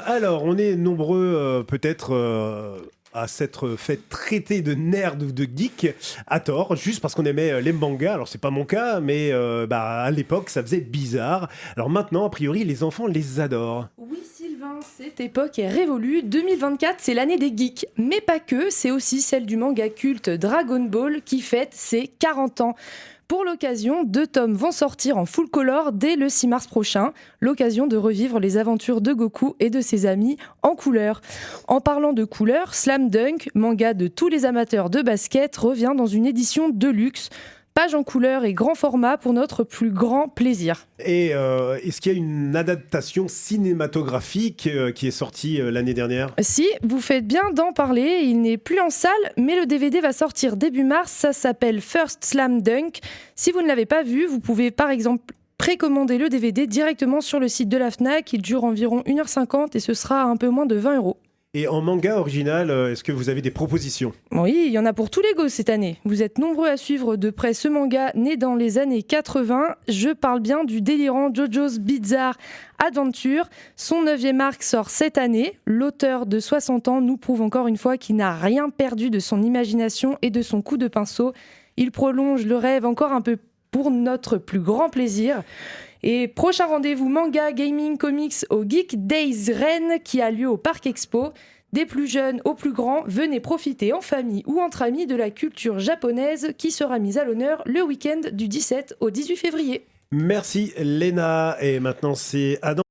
Alors, on est nombreux peut-être à s'être fait traiter de nerd ou de geek à tort, juste parce qu'on aimait les mangas. Alors, c'est pas mon cas, mais à l'époque, ça faisait bizarre. Alors maintenant, a priori, les enfants les adorent. Oui Sylvain, cette époque est révolue. 2024, c'est l'année des geeks. Mais pas que, c'est aussi celle du manga culte Dragon Ball qui fête ses 40 ans. Pour l'occasion, 2 tomes vont sortir en full color dès le 6 mars prochain. L'occasion de revivre les aventures de Goku et de ses amis en couleur. En parlant de couleur, Slam Dunk, manga de tous les amateurs de basket, revient dans une édition de luxe. Page en couleur et grand format pour notre plus grand plaisir. Et est-ce qu'il y a une adaptation cinématographique qui est sortie l'année dernière ? Si, vous faites bien d'en parler, il n'est plus en salle, mais le DVD va sortir début mars, ça s'appelle First Slam Dunk. Si vous ne l'avez pas vu, vous pouvez par exemple précommander le DVD directement sur le site de la Fnac, il dure environ 1h50 et ce sera un peu moins de 20€. Et en manga original, est-ce que vous avez des propositions ? Oui, il y en a pour tous les goûts cette année. Vous êtes nombreux à suivre de près ce manga né dans les années 80. Je parle bien du délirant JoJo's Bizarre Adventure. Son 9e arc sort cette année. L'auteur de 60 ans nous prouve encore une fois qu'il n'a rien perdu de son imagination et de son coup de pinceau. Il prolonge le rêve encore un peu pour notre plus grand plaisir. Et prochain rendez-vous manga, gaming, comics au Geek Days Rennes qui a lieu au Parc Expo. Des plus jeunes aux plus grands, venez profiter en famille ou entre amis de la culture japonaise qui sera mise à l'honneur le week-end du 17 au 18 février. Merci Léna. Et maintenant c'est Adam.